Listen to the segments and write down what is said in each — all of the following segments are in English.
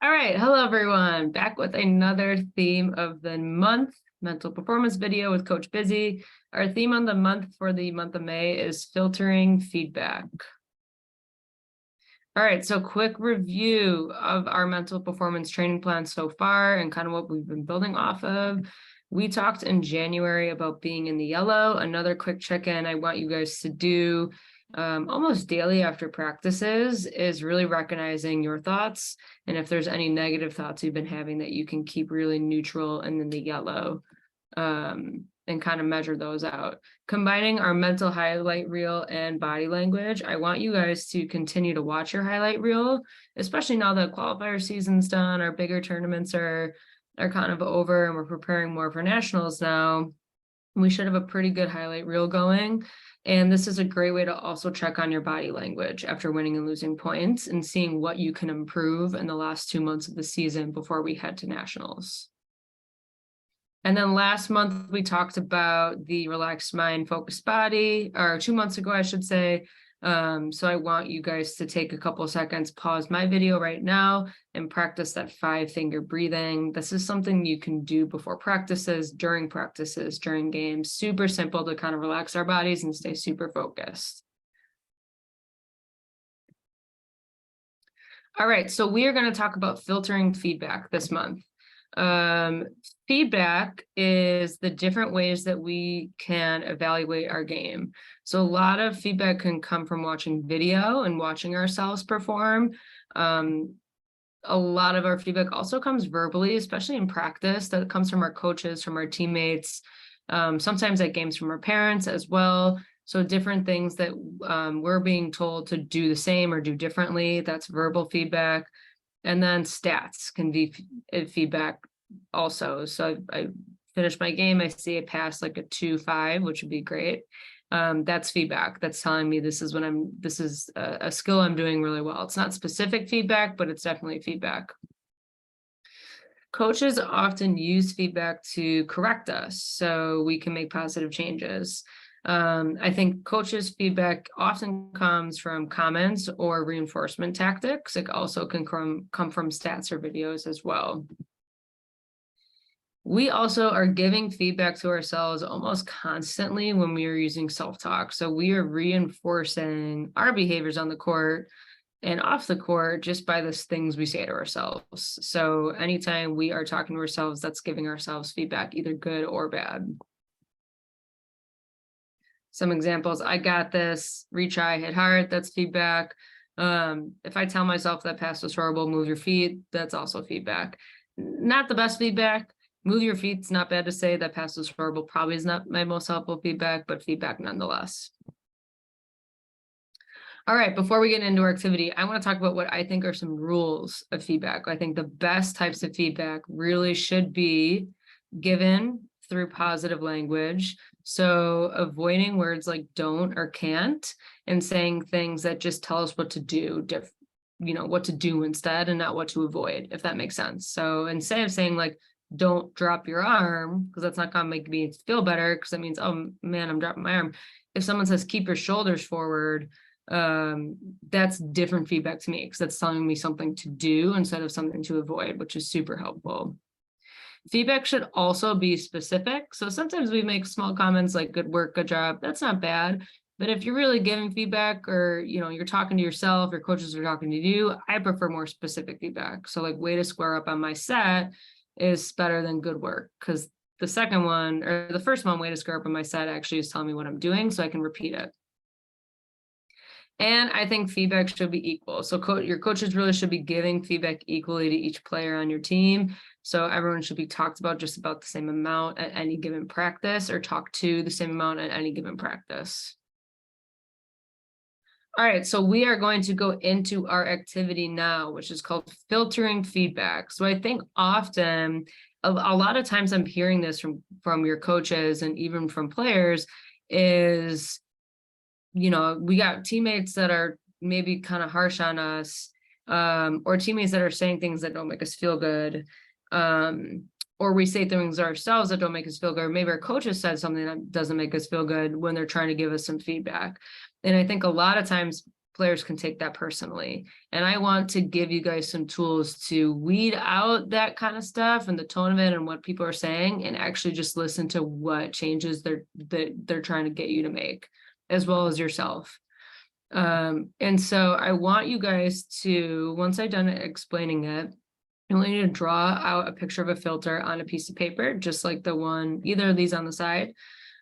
All right, hello everyone. Back with another theme of the month, mental performance video with Coach Busy. Our theme on the month for the month of May is filtering feedback. All right, so quick review of our mental performance training plan so far and kind of what we've been building off of. We talked in January about being in the yellow. Another quick check-in I want you guys to do almost daily after practices is really recognizing your thoughts. And if there's any negative thoughts you've been having, that you can keep really neutral and in the yellow and kind of measure those out. Combining our mental highlight reel and body language, I want you guys to continue to watch your highlight reel, especially now that qualifier season's done, our bigger tournaments are kind of over and we're preparing more for nationals now. We should have a pretty good highlight reel going. And this is a great way to also check on your body language after winning and losing points and seeing what you can improve in the last 2 months of the season before we head to nationals. And then last month, we talked about the relaxed mind, focused body, or 2 months ago, I should say. So I want you guys to take a couple of seconds, pause my video right now and practice that 5-finger breathing. This is something you can do before practices, during games. Super simple to kind of relax our bodies and stay super focused. All right, so we are going to talk about filtering feedback this month. Feedback is the different ways that we can evaluate our game. So a lot of feedback can come from watching video and watching ourselves perform. A lot of our feedback also comes verbally, especially in practice. That comes from our coaches, from our teammates, sometimes at games from our parents as well. So different things that we're being told to do the same or do differently. That's verbal feedback. And then stats can be feedback also. So I finished my game, I see I passed like a 2.5, which would be great. That's feedback. That's telling me this is a skill I'm doing really well. It's not specific feedback, but it's definitely feedback. Coaches often use feedback to correct us so we can make positive changes. I think coaches' feedback often comes from comments or reinforcement tactics. It also can come from stats or videos as well. We also are giving feedback to ourselves almost constantly when we are using self-talk. So we are reinforcing our behaviors on the court and off the court just by the things we say to ourselves. So anytime we are talking to ourselves, that's giving ourselves feedback, either good or bad. Some examples: I got this, retry, hit hard, that's feedback. If I tell myself that pass was horrible, move your feet, that's also feedback. Not the best feedback. Move your feet, it's not bad to say. That pass was horrible probably is not my most helpful feedback, but feedback nonetheless. All right, before we get into our activity, I want to talk about what I think are some rules of feedback. I think the best types of feedback really should be given through positive language. So avoiding words like don't or can't and saying things that just tell us what to do, what to do instead and not what to avoid, if that makes sense. So instead of saying like, don't drop your arm, because that's not going to make me feel better, because that means, oh man, I'm dropping my arm. If someone says, keep your shoulders forward, that's different feedback to me, because that's telling me something to do instead of something to avoid, which is super helpful. Feedback should also be specific. So sometimes we make small comments like good work, good job. That's not bad. But if you're really giving feedback, or you're talking to yourself, your coaches are talking to you, I prefer more specific feedback. So like, way to square up on my set is better than good work, because the second one, or the first one, way to square up on my set, actually is telling me what I'm doing so I can repeat it. And I think feedback should be equal. So your coaches really should be giving feedback equally to each player on your team. So everyone should be talked about just about the same amount at any given practice, or talked to the same amount at any given practice. All right, so we are going to go into our activity now, which is called filtering feedback. So I think often, a lot of times I'm hearing this from your coaches and even from players is, we got teammates that are maybe kind of harsh on us, or teammates that are saying things that don't make us feel good, or we say things ourselves that don't make us feel good, or maybe our coaches said something that doesn't make us feel good when they're trying to give us some feedback. And I think a lot of times players can take that personally. And I want to give you guys some tools to weed out that kind of stuff and the tone of it and what people are saying, and actually just listen to what changes they're trying to get you to make, as well as yourself. And so I want you guys to, once I've done explaining it, I want you to draw out a picture of a filter on a piece of paper, just like the one, either of these on the side.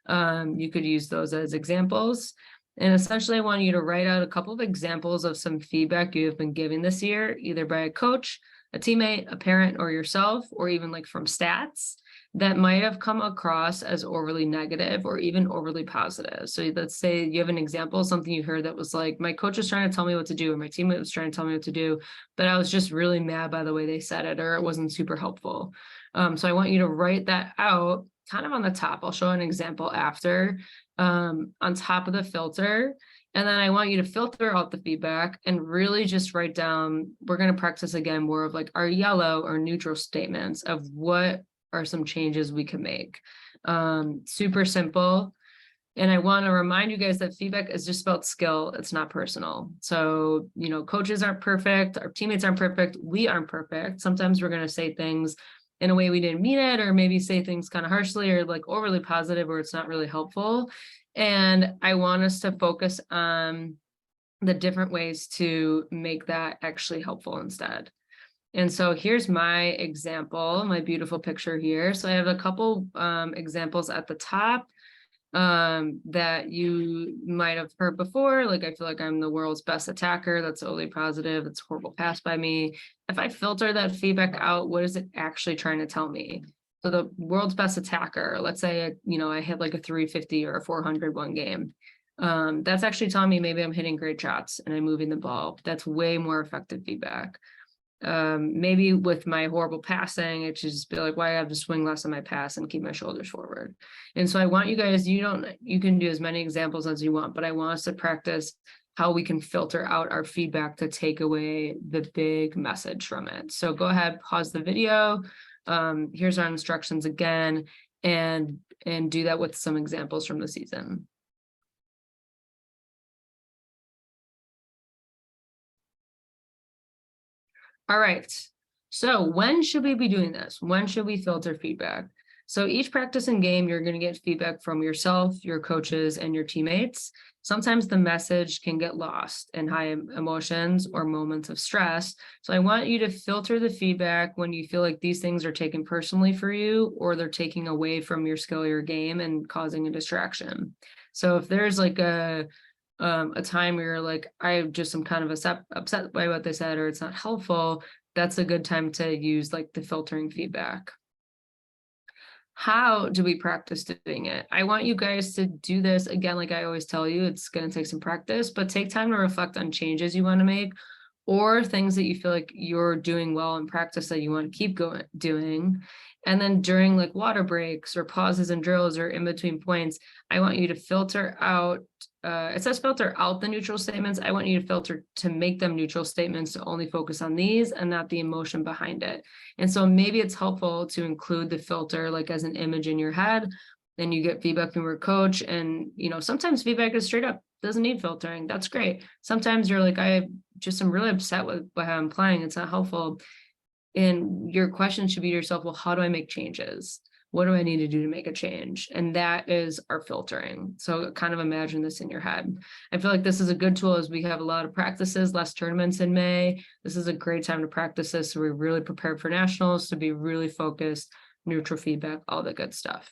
You could use those as examples. And essentially, I want you to write out a couple of examples of some feedback you have been given this year, either by a coach, a teammate, a parent, or yourself, or even like from stats that might have come across as overly negative or even overly positive. So let's say you have an example, something you heard that was like, my coach was trying to tell me what to do, or my teammate was trying to tell me what to do, but I was just really mad by the way they said it, or it wasn't super helpful. So I want you to write that out kind of on the top. I'll show an example after, on top of the filter. And then I want you to filter out the feedback and really just write down, we're going to practice again more of like our yellow or neutral statements of what are some changes we can make. Super simple. And I want to remind you guys that feedback is just about skill. It's not personal. So, coaches aren't perfect. Our teammates aren't perfect. We aren't perfect. Sometimes we're going to say things in a way we didn't mean it, or maybe say things kind of harshly or like overly positive where it's not really helpful. And I want us to focus on the different ways to make that actually helpful instead. And so here's my example, my beautiful picture here. So I have a couple examples at the top that you might have heard before. Like, I feel like I'm the world's best attacker. That's totally positive. That's a horrible pass by me. If I filter that feedback out, what is it actually trying to tell me? So the world's best attacker, let's say, I hit like a 350 or a 400 one game. That's actually telling me maybe I'm hitting great shots and I'm moving the ball. That's way more effective feedback. Maybe with my horrible passing, it should just be like, why I have to swing less on my pass and keep my shoulders forward. And so I want you guys, you can do as many examples as you want, but I want us to practice how we can filter out our feedback to take away the big message from it. So go ahead, pause the video. Here's our instructions again, and do that with some examples from the season. All right, so when should we be doing this? When should we filter feedback? So each practice and game, you're going to get feedback from yourself, your coaches, and your teammates. Sometimes the message can get lost in high emotions or moments of stress. So I want you to filter the feedback when you feel like these things are taken personally for you, or they're taking away from your skill or your game and causing a distraction. So if there's like a time where you're like, I just am kind of upset by what they said, or it's not helpful, that's a good time to use like the filtering feedback. How do we practice doing it? I want you guys to do this again. Like I always tell you, it's going to take some practice, but take time to reflect on changes you want to make, or things that you feel like you're doing well in practice that you want to keep doing. And then during like water breaks or pauses and drills or in between points, I want you to filter out, it says filter out the neutral statements. I want you to filter to make them neutral statements, to only focus on these and not the emotion behind it. And so maybe it's helpful to include the filter like as an image in your head. Then you get feedback from your coach, and sometimes feedback is straight up, doesn't need filtering. That's great. Sometimes you're like, I just am really upset with how I'm playing. It's not helpful. And your question should be to yourself, well, how do I make changes? What do I need to do to make a change? And that is our filtering. So kind of imagine this in your head. I feel like this is a good tool as we have a lot of practices, less tournaments in May. This is a great time to practice this. So we're really prepared for nationals, to be really focused, neutral feedback, all the good stuff.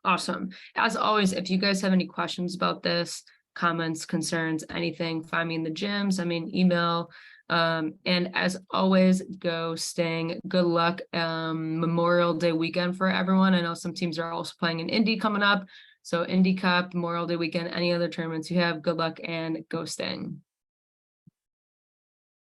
Awesome. As always, if you guys have any questions about this, comments, concerns, anything, find me in the gym, send me an email. And as always, go Sting. Good luck Memorial Day weekend for everyone. I know some teams are also playing in Indy coming up. So Indy Cup, Memorial Day weekend, any other tournaments you have, good luck and go Sting.